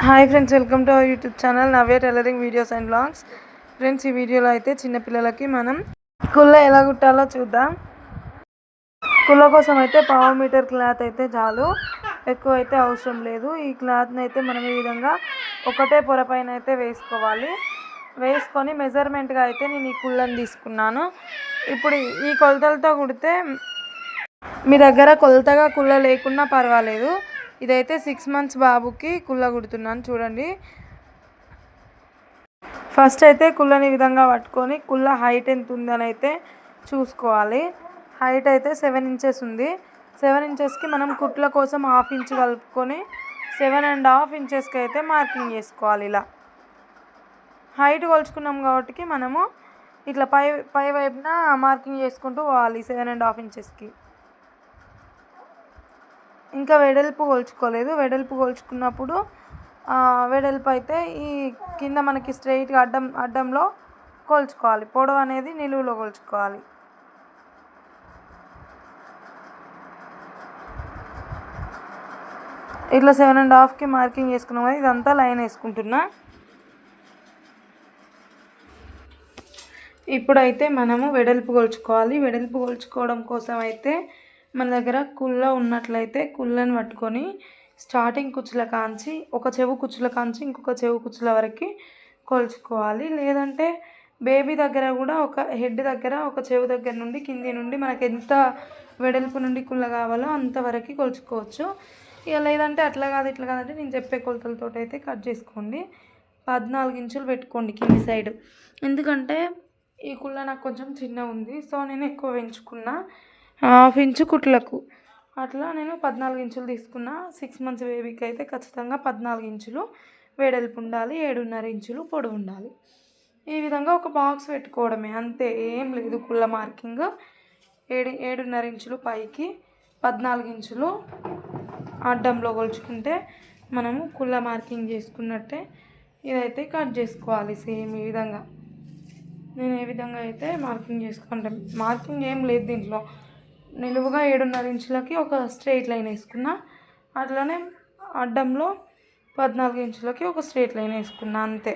Hi friends, welcome to our YouTube channel Navya tailoring videos and blogs. Friends, ఈ వీడియోలో అయితే చిన్నపిల్లలకి మనం కుల్ల ఎలా కుట్టాలో చూద్దాం. కుల్ల కోసం అయితే 1/2 మీటర్ క్లాత్ అయితే చాలు, ఎక్కువ అయితే అవసరం లేదు. ఈ క్లాత్ని అయితే మనం ఈ విధంగా ఒకటే పొర పైన అయితే వేసుకోవాలి. వేసుకొని మెజర్మెంట్గా అయితే నేను ఈ కుళ్ళని తీసుకున్నాను. ఇప్పుడు ఈ కొలతలతో కుడితే మీ దగ్గర కొలతగా కుల్ల లేకున్నా పర్వాలేదు. ఇదైతే 6 months బాబుకి కుల్ల కుడుతున్నాను. చూడండి, ఫస్ట్ అయితే కుల్లని విధంగా పట్టుకొని కుల్ల హైట్ ఎంత ఉందని అయితే చూసుకోవాలి. హైట్ అయితే 7 inches ఉంది. 7 inchesకి మనం కుట్ల కోసం 1/2 inch కలుపుకొని 7.5 inchesకి అయితే మార్కింగ్ చేసుకోవాలి. ఇలా హైట్ కొలుచుకున్నాం కాబట్టి మనము ఇట్లా పై వైపున మార్కింగ్ చేసుకుంటూ పోవాలి 7.5 inchesకి. ఇంకా వెడల్పు కొలుచుకోలేదు. వెడల్పు కొలుచుకున్నప్పుడు వెడల్పు అయితే ఈ కింద మనకి స్ట్రైట్గా అడ్డంలో కొలుచుకోవాలి. పొడవు అనేది నిలువులో కొలుచుకోవాలి. ఇట్లా 7.5కి మార్కింగ్ చేసుకున్నాం కదా, ఇదంతా లైన్ వేసుకుంటున్నా. ఇప్పుడైతే మనము వెడల్పు కొలుచుకోవాలి. వెడల్పు కొలుచుకోవడం కోసం అయితే మన దగ్గర కుల్ల ఉన్నట్లయితే కుల్లని పట్టుకొని స్టార్టింగ్ కుచ్చుల కాంచి ఒక చెవు కుచ్చుల కాంచి ఇంకొక చెవు కుచ్చుల వరకు కొలుచుకోవాలి. లేదంటే బేబీ దగ్గర కూడా ఒక హెడ్ దగ్గర ఒక చెవు దగ్గర నుండి కింది నుండి మనకు ఎంత వెడల్పు నుండి కుల్ల కావాలో అంతవరకు కొలుచుకోవచ్చు. ఇక లేదంటే అట్లా కాదు ఇట్లా కాదంటే నేను చెప్పే కొలతలతో అయితే కట్ చేసుకోండి. 14 inches పెట్టుకోండి కింది సైడ్. ఎందుకంటే ఈ కుల్ల నాకు కొంచెం చిన్న ఉంది, సో నేను ఎక్కువ పెంచుకున్నా. 1/2 inch కుట్లకు అట్లా నేను 14 inches తీసుకున్నా. 6 months బేబీకి అయితే ఖచ్చితంగా 14 inches వెడల్పు ఉండాలి, 7.5 inches పొడవు ఉండాలి. ఈ విధంగా ఒక బాక్స్ పెట్టుకోవడమే, అంతే, ఏం లేదు. కుల్ల మార్కింగ్ 7.5 inches పైకి 14 inches అడ్డంలో కొలుచుకుంటే మనము కుల్ల మార్కింగ్ చేసుకున్నట్టే ఇదైతే కట్ చేసుకోవాలి. సేమ్ ఈ విధంగా నేను ఏ విధంగా అయితే మార్కింగ్ చేసుకుంటాను. మార్కింగ్ ఏం లేదు దీంట్లో. నిలువుగా 7.5 inches ఒక స్ట్రైట్ లైన్ వేసుకున్నా. అట్లనే అడ్డంలో 14 inches ఒక స్ట్రైట్ లైన్ వేసుకున్నా, అంతే.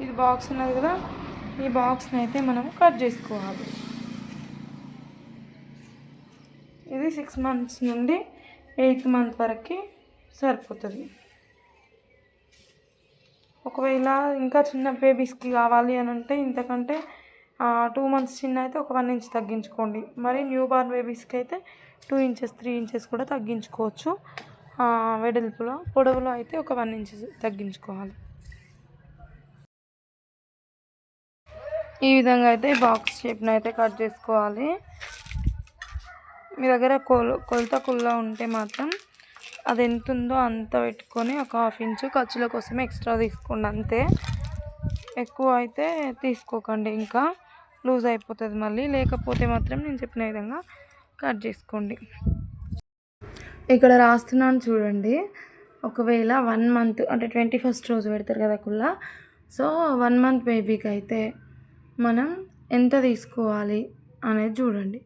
ఇది బాక్స్ ఉన్నది కదా, ఈ బాక్స్ని అయితే మనం కట్ చేసుకోవాలి. ఇది 6 months నుండి 8th month వరకు సరిపోతుంది. ఒకవేళ ఇంకా చిన్న బేబీస్కి కావాలి అని అంటే ఇంతకంటే 2 months చిన్న అయితే ఒక 1 inch తగ్గించుకోండి. మరి న్యూ బార్న్ బేబీస్కి అయితే 2 inches 3 inches కూడా తగ్గించుకోవచ్చు. వెడల్పులో పొడవులో అయితే ఒక 1 inch తగ్గించుకోవాలి. ఈ విధంగా అయితే బాక్స్ షేప్ని అయితే కట్ చేసుకోవాలి. మీ దగ్గర కొలత కుల్ల ఉంటే మాత్రం అది ఎంత ఉందో అంత పెట్టుకొని ఒక 1/2 inch ఖర్చుల కోసం ఎక్స్ట్రా తీసుకోండి, అంతే. ఎక్కువ అయితే తీసుకోకండి, ఇంకా లూజ్ అయిపోతుంది మళ్ళీ. లేకపోతే మాత్రం నేను చెప్పిన విధంగా కట్ చేసుకోండి. ఇక్కడ రాస్తున్నాను చూడండి. ఒకవేళ 1 month అంటే 21st రోజు పెడతారు కదా కుల్ల, సో 1 month బేబీకి అయితే మనం ఎంత తీసుకోవాలి అనేది చూడండి.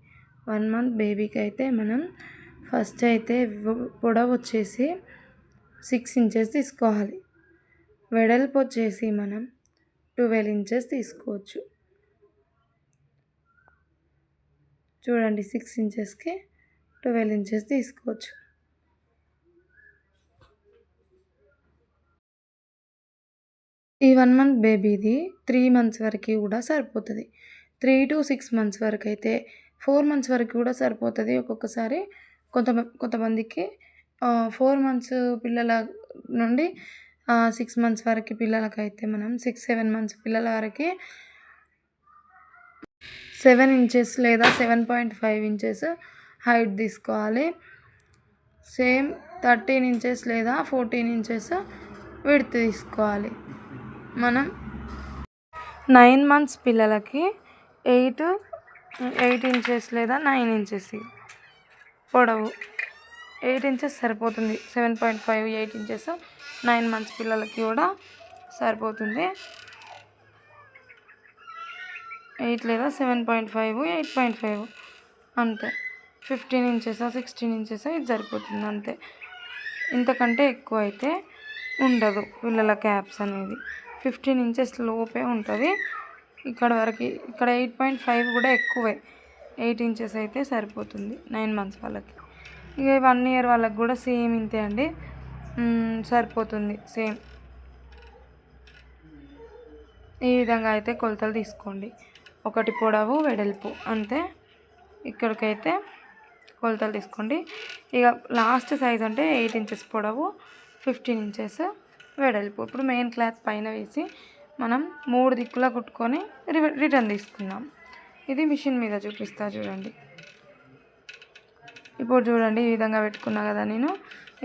1 month బేబీకి అయితే మనం ఫస్ట్ అయితే పొడవు వచ్చేసి 6 inches తీసుకోవాలి. వెడల్పు వచ్చేసి మనం 12 inches తీసుకోవచ్చు. చూడండి, 6 inchesకి 12 inches తీసుకోవచ్చు. ఈ 1 month బేబీది 3 months వరకు కూడా సరిపోతుంది. 3 to 6 months వరకు అయితే 4 months వరకు కూడా సరిపోతుంది. ఒక్కొక్కసారి కొంతమందికి 4 months పిల్లల నుండి 6 months వరకు పిల్లలకైతే మనం 6-7 months పిల్లల వరకు 7 inches లేదా 7.5 inches హైట్ తీసుకోవాలి. సేమ్ 13 inches లేదా 14 inches విడ్త్ తీసుకోవాలి. మనం 9 months పిల్లలకి 8 inches లేదా 9 inches పొడవు. 8 inches సరిపోతుంది. 7.5 8 inches 9 months పిల్లలకి కూడా సరిపోతుంది. 8 లేదా 7.5 8.5 అంతే. 15 inches 16 inches ఇది సరిపోతుంది, అంతే. ఇంతకంటే ఎక్కువ అయితే ఉండదు పిల్లల క్యాప్స్ అనేది. 15 ఇంచెస్ లోపే ఉంటుంది. ఇక్కడ వరకు ఇక్కడ 8.5 కూడా ఎక్కువే. 8 ఇంచెస్ అయితే సరిపోతుంది 9 మంత్స్ వాళ్ళకి. ఇక 1 ఇయర్ వాళ్ళకి కూడా సేమ్ ఇంతే అండి, సరిపోతుంది సేమ్. ఈ విధంగా అయితే కొలతలు తీసుకోండి. ఒకటి పొడవు వెడల్పు అంతే. ఇక్కడికైతే కొలతలు తీసుకోండి. ఇక లాస్ట్ సైజ్ అంటే 8 ఇంచెస్ పొడవు, 15 ఇంచెస్ వెడల్పు. ఇప్పుడు మెయిన్ క్లాత్ పైన వేసి మనం 3 దిక్కులా కుట్టుకొని రిటర్న్ తీసుకుందాం. ఇది మిషన్ మీద చూపిస్తా చూడండి. ఇప్పుడు చూడండి ఈ విధంగా పెట్టుకున్నా కదా నేను.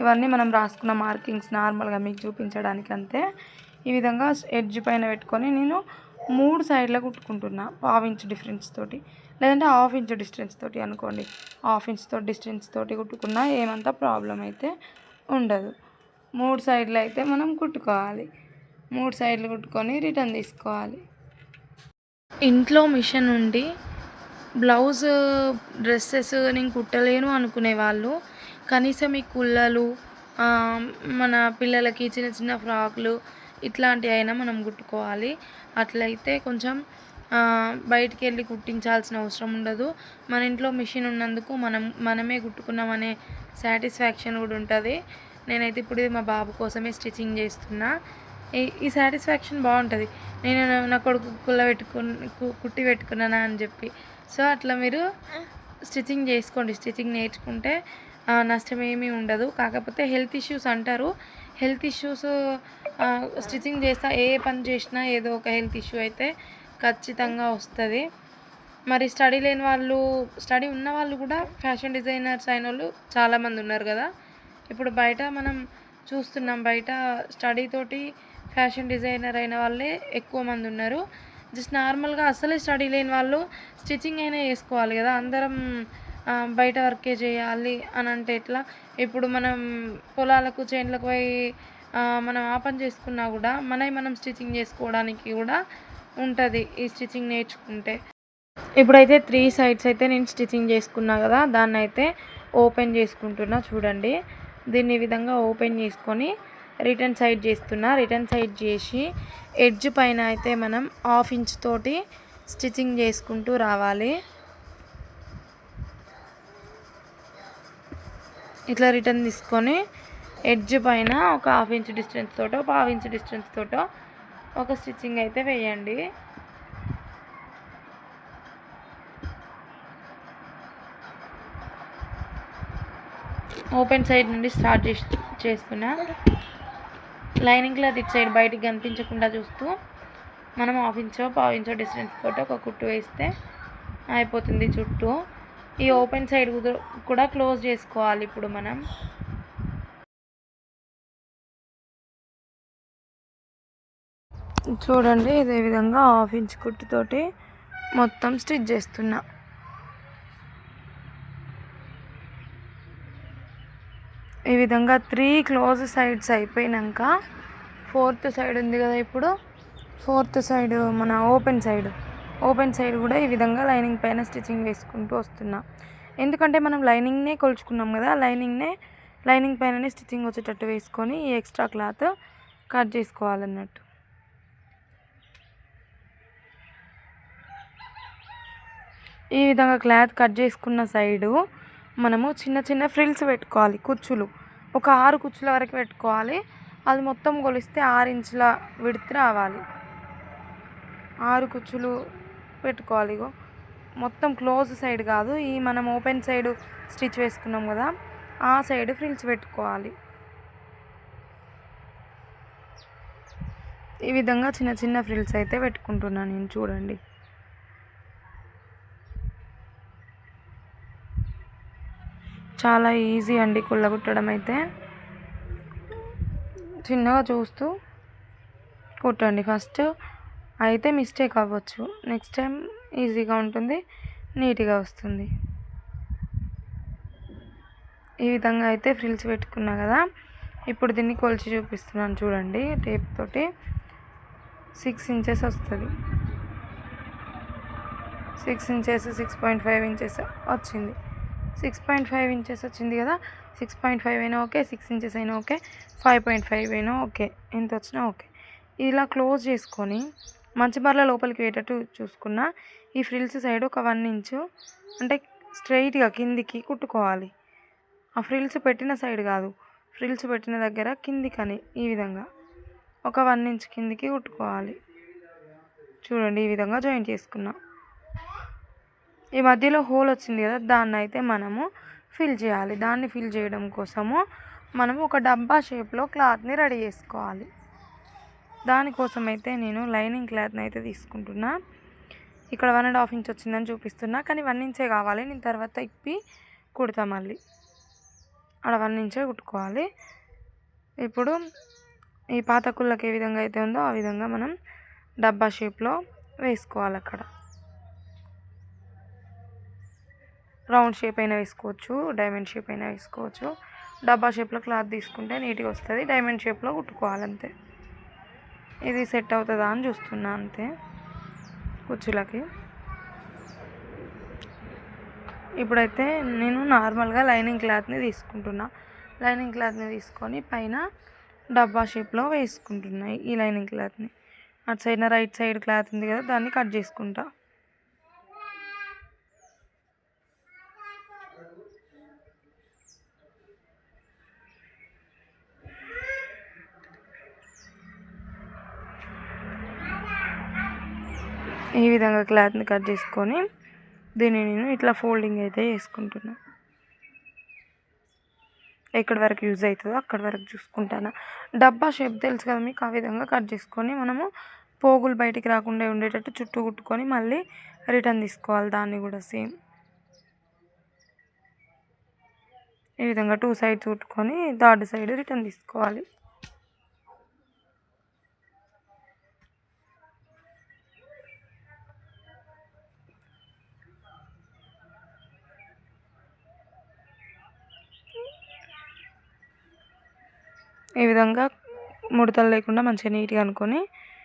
ఇవన్నీ మనం రాసుకున్న మార్కింగ్స్ నార్మల్గా మీకు చూపించడానికి అంతే. ఈ విధంగా ఎడ్జ్ పైన పెట్టుకొని నేను 3 సైడ్లో కుట్టుకుంటున్నా 1/2 ఇంచ్ డిఫరెన్స్ తోటి, లేదంటే 1/2 ఇంచ్ డిస్టెన్స్ తోటి అనుకోండి. 1/2 ఇంచ్ తోటి డిస్టెన్స్ తోటి కుట్టుకున్నా ఏమంత ప్రాబ్లం అయితే ఉండదు. 3 సైడ్లు అయితే మనం కుట్టుకోవాలి. 3 సైడ్లు కుట్టుకొని రిటర్న్ తీసుకోవాలి. ఇంట్లో మిషన్ ఉండి బ్లౌజ్ డ్రెస్సెస్ నేను కుట్టలేను అనుకునే వాళ్ళు కనీసం ఈ కుల్లలు, మన పిల్లలకి చిన్న చిన్న ఫ్రాకులు ఇట్లాంటివి అయినా మనం కుట్టుకోవాలి. అట్లయితే కొంచెం బయటికి వెళ్ళి కుట్టించాల్సిన అవసరం ఉండదు. మన ఇంట్లో మిషన్ ఉన్నందుకు మనమే కుట్టుకున్నామనే సాటిస్ఫాక్షన్ కూడా ఉంటుంది. నేనైతే ఇప్పుడు మా బాబు కోసమే స్టిచ్చింగ్ చేస్తున్నా. ఈ సాటిస్ఫాక్షన్ బాగుంటుంది. నేను నా కొడుకు కుట్టి పెట్టుకున్నానా అని చెప్పి. సో అట్లా మీరు స్టిచ్చింగ్ చేసుకోండి. స్టిచ్చింగ్ నేర్చుకుంటే నష్టం ఏమీ ఉండదు. కాకపోతే హెల్త్ ఇష్యూస్ అంటారు. హెల్త్ ఇష్యూస్ స్టిచ్చింగ్ చేస్తా ఏ పని చేసినా ఏదో ఒక హెల్త్ ఇష్యూ అయితే ఖచ్చితంగా వస్తుంది. మరి స్టడీ లేని వాళ్ళు, స్టడీ ఉన్న వాళ్ళు కూడా ఫ్యాషన్ డిజైనర్స్ అయిన వాళ్ళు చాలామంది ఉన్నారు కదా. ఇప్పుడు బయట మనం చూస్తున్నాం, బయట స్టడీ తోటి ఫ్యాషన్ డిజైనర్ అయిన వాళ్ళే ఎక్కువ మంది ఉన్నారు. జస్ట్ నార్మల్గా అసలే స్టడీ లేని వాళ్ళు స్టిచ్చింగ్ అయినా వేసుకోవాలి కదా. అందరం బయట వర్కే చేయాలి అని అంటే ఎట్లా? ఇప్పుడు మనం పొలాలకు చేనులకు పోయి మనం ఆ పని చేసుకున్నా కూడా మనం స్టిచ్చింగ్ చేసుకోవడానికి కూడా ఉంటుంది ఈ స్టిచ్చింగ్ నేర్చుకుంటే. ఇప్పుడైతే 3 సైడ్స్ అయితే నేను స్టిచ్చింగ్ చేసుకున్నా కదా, దాన్ని అయితే ఓపెన్ చేసుకుంటున్నా చూడండి. దీన్ని ఈ విధంగా ఓపెన్ చేసుకొని రిటర్న్ సైడ్ చేస్తున్నా. రిటర్న్ సైడ్ చేసి ఎడ్జ్ పైన అయితే మనం 1/2 ఇంచ్ తోటి స్టిచ్చింగ్ చేసుకుంటూ రావాలి. ఇట్లా రిటర్న్ తీసుకొని ఎడ్జ్ పైన ఒక 1/2 ఇంచ్ డిస్టెన్స్ తోటో 1/2 ఇంచ్ డిస్టెన్స్ తోటో ఒక స్టిచ్చింగ్ అయితే వేయండి. ఓపెన్ సైడ్ నుండి స్టార్ట్ చేస్తున్నా. లైనింగ్ క్లాత్ ఇటు సైడ్ బయటికి కనిపించకుండా చూస్తూ మనం 1/2 ఇంచో 1/2 ఇంచో డిస్టెన్స్ తోటి ఒక కుట్టు వేస్తే అయిపోతుంది చుట్టూ. ఈ ఓపెన్ సైడ్ కూడా క్లోజ్ చేసుకోవాలి. ఇప్పుడు మనం చూడండి ఇదే విధంగా 1/2 ఇంచ్ కుట్టుతోటి మొత్తం స్టిచ్ చేస్తున్నా. ఈ విధంగా 3 క్లోజ్ సైడ్స్ అయిపోయినాక 4th సైడ్ ఉంది కదా, ఇప్పుడు 4th సైడ్ మన ఓపెన్ సైడ్ కూడా ఈ విధంగా లైనింగ్ పైన స్టిచ్చింగ్ వేసుకుంటూ వస్తున్నా. ఎందుకంటే మనం లైనింగ్నే కొలుచుకున్నాం కదా, లైనింగ్ పైననే స్టిచ్చింగ్ వచ్చేటట్టు వేసుకొని ఈ ఎక్స్ట్రా క్లాత్ కట్ చేసుకోవాలన్నట్టు. ఈ విధంగా క్లాత్ కట్ చేసుకున్న సైడు మనము చిన్న చిన్న ఫ్రిల్స్ పెట్టుకోవాలి. కుచ్చులు ఒక 6 కుచ్చుల వరకు పెట్టుకోవాలి. అది మొత్తం కొలిస్తే 6 ఇంచుల విడ్త్ రావాలి. 6 కుచ్చులు పెట్టుకోవాలి. మొత్తం క్లోజ్ సైడ్ కాదు, ఈ మనం ఓపెన్ సైడ్ స్టిచ్ వేసుకున్నాం కదా ఆ సైడ్ ఫ్రిల్స్ పెట్టుకోవాలి. ఈ విధంగా చిన్న చిన్న ఫ్రిల్స్ అయితే పెట్టుకుంటున్నాను నేను చూడండి. చాలా ఈజీ అండి కుల్ల కుట్టడం అయితే. చిన్నగా చూస్తూ కుట్టండి. ఫస్ట్ అయితే మిస్టేక్ అవ్వచ్చు, నెక్స్ట్ టైం ఈజీగా ఉంటుంది, నీట్గా వస్తుంది. ఈ విధంగా అయితే ఫ్రిల్స్ పెట్టుకున్నా కదా. ఇప్పుడు దీన్ని కొలిచి చూపిస్తున్నాను చూడండి. టేప్ తోటి 6 ఇంచెస్ వస్తుంది. 6 ఇంచెస్ 6.5 ఇంచెస్ వచ్చింది. 6.5 ఇంచెస్ వచ్చింది కదా, 6.5 అయినా ఓకే, 6 ఇంచెస్ అయినా ఓకే, 5.5 అయినా ఓకే, ఎంత వచ్చినా ఓకే. ఇలా క్లోజ్ చేసుకొని మంచి బర్ల లోపలికి పోయేటట్టు చూసుకున్న ఈ ఫ్రిల్స్ సైడ్ ఒక 1 ఇంచు అంటే స్ట్రైట్గా కిందికి కుట్టుకోవాలి. ఆ ఫ్రిల్స్ పెట్టిన సైడ్ కాదు, ఫ్రిల్స్ పెట్టిన దగ్గర కిందికని ఈ విధంగా ఒక 1 ఇంచ్ కిందికి కుట్టుకోవాలి. చూడండి ఈ విధంగా జాయిన్ చేసుకున్నా. ఈ మధ్యలో హోల్ వచ్చింది కదా, దాన్ని అయితే మనము ఫిల్ చేయాలి. దాన్ని ఫిల్ చేయడం కోసము మనము ఒక డబ్బా షేప్లో క్లాత్ని రెడీ చేసుకోవాలి. దానికోసం అయితే నేను లైనింగ్ క్లాత్ని అయితే తీసుకుంటున్నా. ఇక్కడ 1.5 ఇంచ్ వచ్చిందని చూపిస్తున్నా, కానీ 1 ఇంచే కావాలి. నేను తర్వాత ఇప్పి కుడతా మళ్ళీ. అక్కడ 1 ఇంచే కుట్టుకోవాలి. ఇప్పుడు ఈ పాత కుళ్ళకి ఏ విధంగా అయితే ఉందో ఆ విధంగా మనం డబ్బా షేప్లో వేసుకోవాలి. అక్కడ రౌండ్ షేప్ అయినా వేసుకోవచ్చు, డైమండ్ షేప్ అయినా వేసుకోవచ్చు. డబ్బా షేప్లో క్లాత్ తీసుకుంటే నీట్గా వస్తుంది. డైమండ్ షేప్లో కుట్టుకోవాలి అంతే. ఇది సెట్ అవుతుందా అని చూస్తున్నా అంతే కుచ్చులకి. ఇప్పుడైతే నేను నార్మల్గా లైనింగ్ క్లాత్ని తీసుకుంటున్నా. లైనింగ్ క్లాత్ని తీసుకొని పైన డబ్బా షేప్లో వేసుకుంటున్నాయి ఈ లైనింగ్ క్లాత్ని. అటు సైడ్ రైట్ సైడ్ క్లాత్ ఉంది కదా, దాన్ని కట్ చేసుకుంటా. ఈ విధంగా క్లాత్ని కట్ చేసుకొని దీన్ని నేను ఇట్లా ఫోల్డింగ్ అయితే చేసుకుంటున్నా. ఎక్కడి వరకు యూజ్ అవుతుందో అక్కడి వరకు చూసుకుంటాను. డబ్బా షేప్ తెలుసు కదా మీకు, ఆ విధంగా కట్ చేసుకొని మనము పోగులు బయటికి రాకుండా ఉండేటట్టు చుట్టూ కుట్టుకొని మళ్ళీ రిటర్న్ తీసుకోవాలి. దాన్ని కూడా సేమ్ ఈ విధంగా 2 సైడ్స్ కుట్టుకొని థర్డ్ సైడ్ రిటర్న్ తీసుకోవాలి. ఈ విధంగా ముడతలు లేకుండా మంచిగా నీట్గా అనుకొని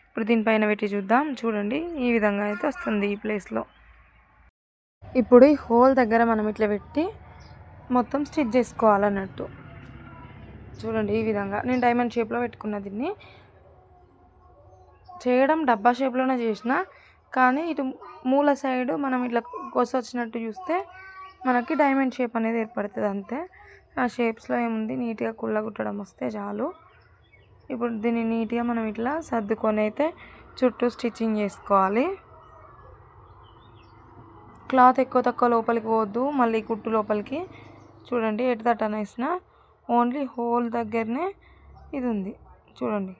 ఇప్పుడు దీనిపైన పెట్టి చూద్దాం. చూడండి ఈ విధంగా అయితే వస్తుంది ఈ ప్లేస్లో. ఇప్పుడు ఈ హోల్ దగ్గర మనం ఇట్లా పెట్టి మొత్తం స్టిచ్ చేసుకోవాలన్నట్టు. చూడండి ఈ విధంగా నేను డైమండ్ షేప్లో పెట్టుకున్న దీన్ని. చేయడం డబ్బా షేప్లోనే చేసిన, కానీ ఇటు మూల సైడు మనం ఇట్లా కొస వచ్చినట్టు చూస్తే మనకి డైమండ్ షేప్ అనేది ఏర్పడుతుంది అంతే. ఆ షేప్స్లో ఏముంది, నీట్గా కుళ్ళ కుట్టడం వస్తే చాలు. ఇప్పుడు దీన్ని నీట్గా మనం ఇట్లా సర్దుకొని అయితే చుట్టూ స్టిచ్చింగ్ చేసుకోవాలి. క్లాత్ ఎక్కువ తక్కువ లోపలికి పోవద్దు, మళ్ళీ కుట్టు లోపలికి. చూడండి ఎటు తట్టన వేసిన ఓన్లీ హోల్ దగ్గరనే ఇది ఉంది చూడండి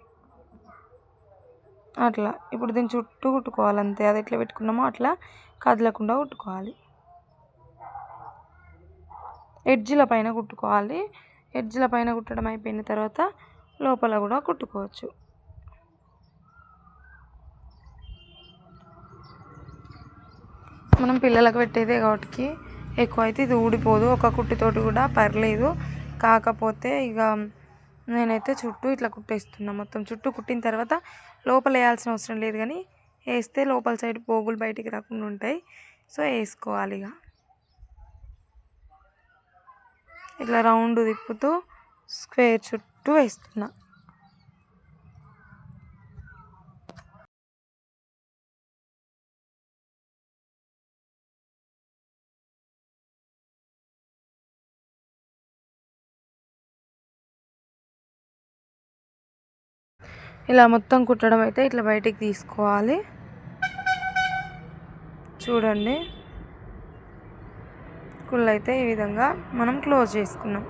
అట్లా. ఇప్పుడు దీన్ని చుట్టూ కుట్టుకోవాలి అంతే. అది ఎట్లా పెట్టుకున్నామో అట్లా కదలకుండా కుట్టుకోవాలి. ఎడ్జ్ల పైన కుట్టుకోవాలి. ఎడ్జ్ల పైన కుట్టడం అయిపోయిన తర్వాత లోపల కూడా కుట్టుకోవచ్చు. మనం పిల్లలకు పెట్టేదే కాబట్టి ఎక్కువ అయితే ఇది ఊడిపోదు, ఒక కుట్టుతోటి కూడా పర్లేదు. కాకపోతే ఇక నేనైతే చుట్టూ ఇట్లా కుట్టేస్తున్నా. మొత్తం చుట్టూ కుట్టిన తర్వాత లోపల వేయాల్సిన అవసరం లేదు, కానీ వేస్తే లోపల సైడ్ పోగులు బయటికి రాకుండా ఉంటాయి. సో వేసుకోవాలి. ఇక ఇట్లా రౌండ్ తిప్పుతూ స్క్వేర్ చుట్టూ వేస్తున్నా. ఇలా మొత్తం కుట్టడం అయితే ఇట్లా బయటికి తీసుకోవాలి. చూడండి కుళ్ళు అయితే ఈ విధంగా మనం క్లోజ్ చేసుకున్నాం.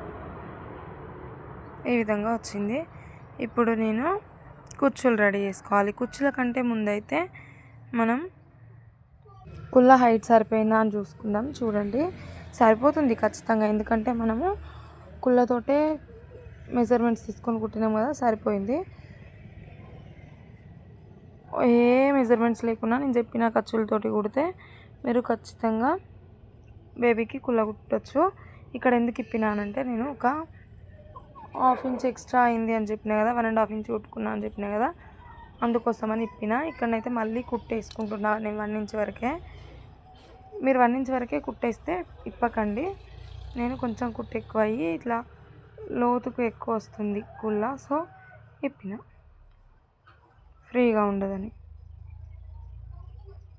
ఈ విధంగా వచ్చింది. ఇప్పుడు నేను కుచ్చులు రెడీ చేసుకోవాలి. కుచ్చుల కంటే ముందైతే మనం కుళ్ళ హైట్ సరిపోయిందా అని చూసుకుందాం. చూడండి సరిపోతుంది ఖచ్చితంగా, ఎందుకంటే మనము కుళ్ళతోటే మెజర్మెంట్స్ తీసుకొని కుట్టినాం కదా, సరిపోయింది. ఏ మెజర్మెంట్స్ లేకుండా నేను చెప్పిన ఖర్చులతోటి కుడితే మీరు ఖచ్చితంగా బేబీకి కుళ్ళ కుట్టచ్చు. ఇక్కడ ఎందుకు ఇప్పినానంటే నేను ఒక 1/2 ఇంచ్ ఎక్స్ట్రా అయింది అని చెప్పినా కదా, 1.5 ఇంచ్ కుట్టుకున్నా అని చెప్పినా కదా, అందుకోసమని ఇప్పిన. ఇక్కడనైతే మళ్ళీ కుట్టేసుకుంటున్నా నేను 1 ఇంచ్ వరకే. మీరు 1 ఇంచ్ వరకే కుట్టేస్తే ఇప్పకండి. నేను కొంచెం కుట్టు ఎక్కువ అయ్యి ఇట్లా లోతుకు ఎక్కువ వస్తుంది కుల్ల, సో ఇప్పిన ఫ్రీగా ఉండదని.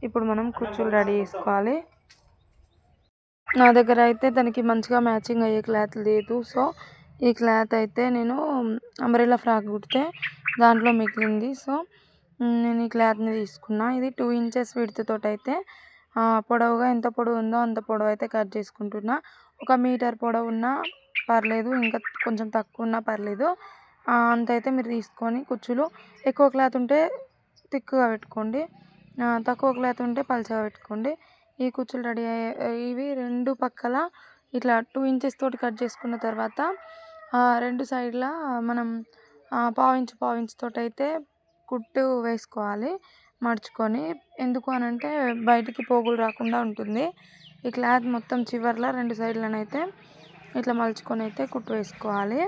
ఇప్పుడు మనం కుచ్చులు రెడీ చేసుకోవాలి. నా దగ్గర అయితే దానికి మంచిగా మ్యాచింగ్ అయ్యే క్లాత్ లేదు, సో ఈ క్లాత్ అయితే నేను అంబ్రెల్లా ఫ్రాక్ కుడితే దాంట్లో మిగిలింది, సో నేను ఈ క్లాత్ని తీసుకున్నా. ఇది 2 ఇంచెస్ విడ్త్ తోటి అయితే పొడవుగా ఎంత పొడవు ఉందో అంత పొడవు అయితే కట్ చేసుకుంటున్నా. 1 మీటర్ పొడవు ఉన్నా పర్లేదు, ఇంకా కొంచెం తక్కువ ఉన్నా పర్లేదు, అంత అయితే మీరు తీసుకొని కుచ్చులు ఎక్కువ క్లాత్ ఉంటే థిక్గా పెట్టుకోండి, తక్కువ క్లాత్ ఉంటే పల్చగా పెట్టుకోండి. ఈ కుచ్చులు రెడీ ఇవి 2 పక్కల ఇట్లా 2 ఇంచెస్ తోటి కట్ చేసుకున్న తర్వాత 2 సైడ్ల మనం పావు ఇంచు తోటి అయితే కుట్టు వేసుకోవాలి మడుచుకొని. ఎందుకు అనంటే బయటికి పోగులు రాకుండా ఉంటుంది. ఈ క్లాత్ మొత్తం చివర్ల 2 సైడ్లనైతే ఇట్లా మలుచుకొని అయితే కుట్టు వేసుకోవాలి.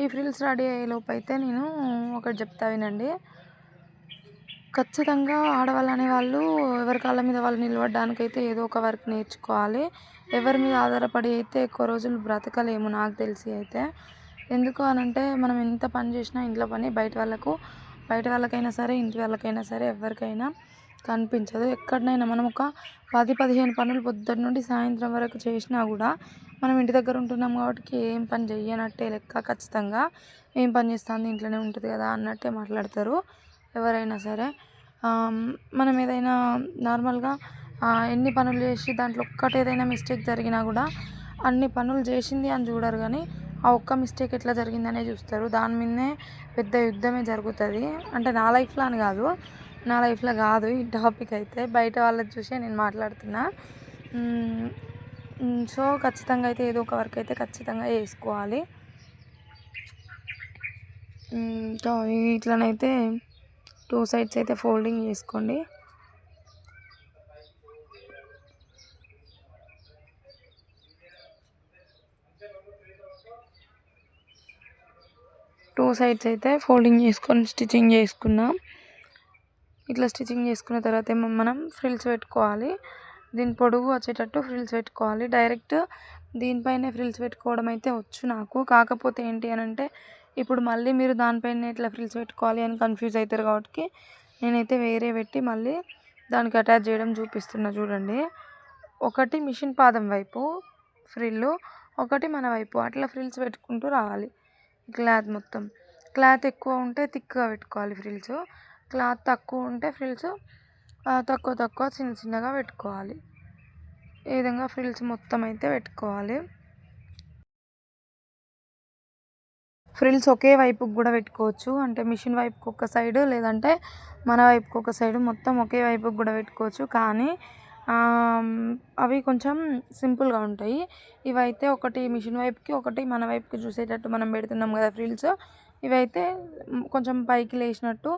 ఈ ఫ్రిల్స్ రెడీ అయ్యేలోపు అయితే నేను ఒకటి చెప్తా వినండి. ఖచ్చితంగా ఆడవాళ్ళు అనేవాళ్ళు ఎవరి కాళ్ళ మీద వాళ్ళు నిలబడడానికైతే ఏదో ఒక వర్క్ నేర్చుకోవాలి. ఎవరి మీద ఆధారపడి అయితే ఎక్కువ రోజులు బ్రతకలేము నాకు తెలిసి అయితే. ఎందుకు అనంటే మనం ఎంత పని చేసినా ఇంట్లో పని బయట వాళ్ళకైనా సరే ఇంటి వాళ్ళకైనా సరే ఎవరికైనా కనిపించదు. ఎక్కడనైనా మనం ఒక 10-15 పనులు పొద్దున్న నుండి సాయంత్రం వరకు చేసినా కూడా మనం ఇంటి దగ్గర ఉంటున్నాం కాబట్టి ఏం పని చెయ్యనట్టే లెక్క. ఖచ్చితంగా ఏం పని చేస్తుంది ఇంట్లోనే ఉంటుంది కదా అన్నట్టే మాట్లాడతారు ఎవరైనా సరే. మనం ఏదైనా నార్మల్గా ఎన్ని పనులు చేసి దాంట్లో ఏదైనా మిస్టేక్ జరిగినా కూడా అన్ని పనులు చేసింది అని చూడరు, కానీ ఆ ఒక్క మిస్టేక్ ఎట్లా జరిగిందనే చూస్తారు. దాని మీదనే పెద్ద యుద్ధమే జరుగుతుంది. అంటే నా లైఫ్లో అని కాదు, నా లైఫ్లో కాదు ఈ టాపిక్ అయితే, బయట వాళ్ళని చూసే నేను మాట్లాడుతున్నా. సో ఖచ్చితంగా అయితే ఏదో ఒక వర్క్ అయితే ఖచ్చితంగా చేసుకోవాలి. ఇట్లనైతే 2 సైడ్స్ అయితే ఫోల్డింగ్ చేసుకోండి. టూ సైడ్స్ అయితే ఫోల్డింగ్ చేసుకొని స్టిచ్చింగ్ చేసుకున్నాం. ఇట్లా స్టిచ్చింగ్ చేసుకున్న తర్వాత ఏమో మనం ఫ్రిల్స్ పెట్టుకోవాలి. దీని పొడుగు వచ్చేటట్టు ఫ్రిల్స్ పెట్టుకోవాలి. డైరెక్ట్ దీనిపైనే ఫ్రిల్స్ పెట్టుకోవడం అయితే వచ్చు నాకు. కాకపోతే ఏంటి అని అంటే ఇప్పుడు మళ్ళీ మీరు దానిపైన ఇట్లా ఫ్రిల్స్ పెట్టుకోవాలి అని కన్ఫ్యూజ్ అవుతారు కాబట్టి నేనైతే వేరే పెట్టి మళ్ళీ దానికి అటాచ్ చేయడం చూపిస్తున్నా చూడండి. ఒకటి మిషన్ పాదం వైపు ఫ్రిల్లు, ఒకటి మన వైపు, అట్లా ఫ్రిల్స్ పెట్టుకుంటూ రావాలి. క్లాత్ మొత్తం క్లాత్ ఎక్కువ ఉంటే థిక్గా పెట్టుకోవాలి ఫ్రిల్స్, క్లాత్ తక్కువ ఉంటే ఫ్రిల్స్ తక్కువ చిన్న చిన్నగా పెట్టుకోవాలి. ఈ విధంగా ఫ్రిల్స్ మొత్తం అయితే పెట్టుకోవాలి. ఫ్రిల్స్ ఒకే వైపుకి కూడా పెట్టుకోవచ్చు, అంటే మిషన్ వైపుకి ఒక సైడు లేదంటే మన వైపుకి ఒక సైడు, మొత్తం ఒకే వైపుకి కూడా పెట్టుకోవచ్చు. కానీ అవి కొంచెం సింపుల్గా ఉంటాయి. ఇవైతే ఒకటి మిషన్ వైపుకి ఒకటి మన వైపుకి చూసేటట్టు మనం పెడుతున్నాం కదా ఫ్రిల్స్, ఇవైతే కొంచెం పైకి లేచినట్టు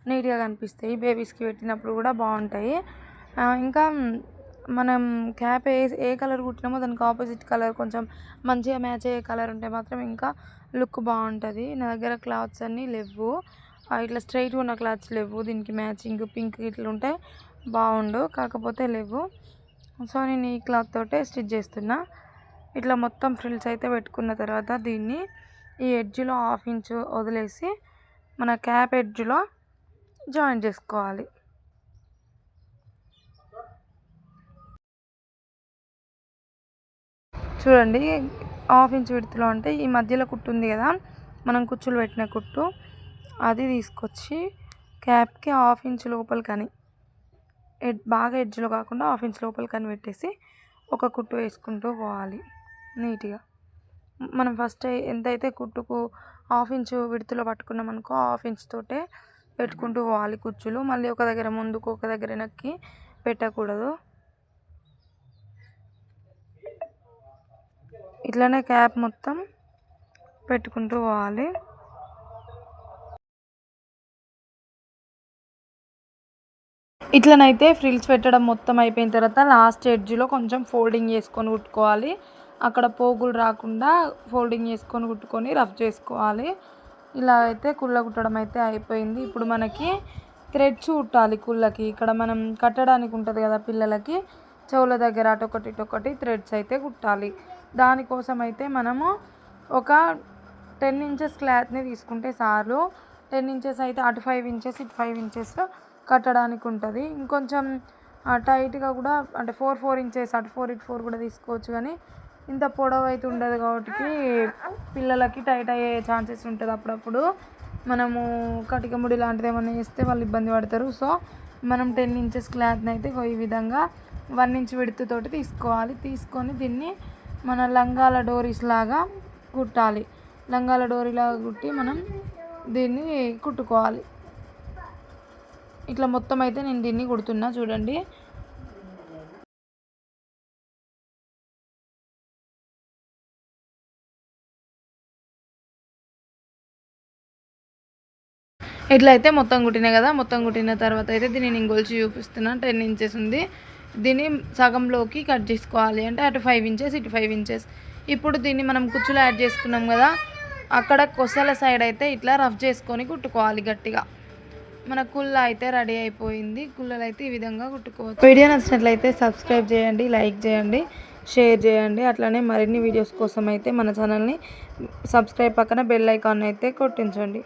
నీట్గా కనిపిస్తాయి. బేబీస్కి పెట్టినప్పుడు కూడా బాగుంటాయి. ఇంకా మనం క్యాప్ ఏ కలర్ కుట్టినామో దానికి ఆపోజిట్ కలర్ కొంచెం మంచిగా మ్యాచ్ అయ్యే కలర్ ఉంటే మాత్రం ఇంకా లుక్ బాగుంటుంది. నా దగ్గర క్లాత్స్ అన్నీ లేవు, ఇట్లా స్ట్రైట్గా ఉన్న క్లాత్స్ లేవు, దీనికి మ్యాచింగ్ పింక్ ఇట్లా ఉంటే బాగుండు, కాకపోతే లేవు. సో నేను ఈ క్లాత్ తోటే స్టిచ్ చేస్తున్నా. ఇట్లా మొత్తం ఫ్రిల్స్ అయితే పెట్టుకున్న తర్వాత దీన్ని ఈ ఎడ్జ్లో 1/2 ఇంచు వదిలేసి మన క్యాప్ ఎడ్జ్లో జాయిన్ చేసుకోవాలి. చూడండి 1/2 ఇంచు విడుతులో అంటే ఈ మధ్యలో కుట్టు ఉంది కదా మనం కుచ్చులు పెట్టిన కుట్టు, అది తీసుకొచ్చి క్యాప్కి 1/2 ఇంచు లోపలికని బాగా ఎడ్జ్లో కాకుండా 1/2 ఇంచు లోపలికని పెట్టేసి ఒక కుట్టు వేసుకుంటూ పోవాలి నీట్గా. మనం ఫస్ట్ ఎంతైతే కుట్టుకు 1/2 ఇంచు విడుతులో పట్టుకున్నాం అనుకో 1/2 ఇంచు తోటే పెట్టుకుంటూ పోవాలి కుచ్చులు. మళ్ళీ ఒక దగ్గర ముందుకు ఒక దగ్గర వెనక్కి పెట్టకూడదు. ఇట్లానే క్యాప్ మొత్తం పెట్టుకుంటూ పోవాలి. ఇట్లనైతే ఫ్రిల్స్ పెట్టడం మొత్తం అయిపోయిన తర్వాత లాస్ట్ ఎడ్జ్లో కొంచెం ఫోల్డింగ్ చేసుకొని కుట్టుకోవాలి. అక్కడ పోగులు రాకుండా ఫోల్డింగ్ చేసుకొని కుట్టుకొని రఫ్ చేసుకోవాలి. ఇలా అయితే కుళ్ళ కుట్టడం అయితే అయిపోయింది. ఇప్పుడు మనకి థ్రెడ్స్ కుట్టాలి కుళ్ళకి. ఇక్కడ మనం కట్టడానికి ఉంటుంది కదా పిల్లలకి, చెవుల దగ్గర అటొకటి ఇటొకటి థ్రెడ్స్ అయితే కుట్టాలి. దానికోసం అయితే మనము ఒక 10 ఇంచెస్ క్లాత్ని తీసుకుంటే చాలు. 10 ఇంచెస్ అయితే అటు 5 ఇంచెస్ ఇటు 5 ఇంచెస్ కట్టడానికి ఉంటుంది. ఇంకొంచెం టైట్గా కూడా అంటే 4 ఇంచెస్ అటు 4 ఇటు 4 కూడా తీసుకోవచ్చు. కానీ ఇంత పొడవు అయితే ఉండదు కాబట్టి పిల్లలకి టైట్ అయ్యే ఛాన్సెస్ ఉంటుంది. అప్పుడప్పుడు మనము కటిక ముడి లాంటిది ఏమైనా వేస్తే వాళ్ళు ఇబ్బంది పడతారు. సో మనం 10 ఇంచెస్ క్లాత్ని అయితే ఈ విధంగా 1 ఇంచ్ విడ్త్ తోటి తీసుకోవాలి. తీసుకొని దీన్ని మన లంగాల డోరీస్ లాగా కుట్టాలి. లంగాల డోరీలాగా కుట్టి మనం దీన్ని కుట్టుకోవాలి. ఇట్లా మొత్తం అయితే నేను దీన్ని కుడుతున్నా చూడండి. ఇట్లా అయితే మొత్తం కుట్టినా కదా. మొత్తం కుట్టిన తర్వాత అయితే దీన్ని నేను గొలిచి చూపిస్తున్నాను. 10 ఇంచెస్ ఉంది. దీన్ని సగంలోకి కట్ చేసుకోవాలి. అంటే అటు 5 ఇంచెస్ ఇటు 5 ఇంచెస్. ఇప్పుడు దీన్ని మనం కుచ్చులు యాడ్ చేసుకున్నాం కదా, అక్కడ కొసల సైడ్ అయితే ఇట్లా రఫ్ చేసుకొని కుట్టుకోవాలి గట్టిగా. మన కుల్ల అయితే రెడీ అయిపోయింది. కుల్లలు అయితే ఈ విధంగా కుట్టుకోవచ్చు. వీడియో నచ్చినట్లయితే సబ్స్క్రైబ్ చేయండి, లైక్ చేయండి, షేర్ చేయండి. అట్లనే మరిన్ని వీడియోస్ కోసం అయితే మన ఛానల్ని సబ్స్క్రైబ్ పక్కన బెల్ ఐకాన్ అయితే కొట్టించండి.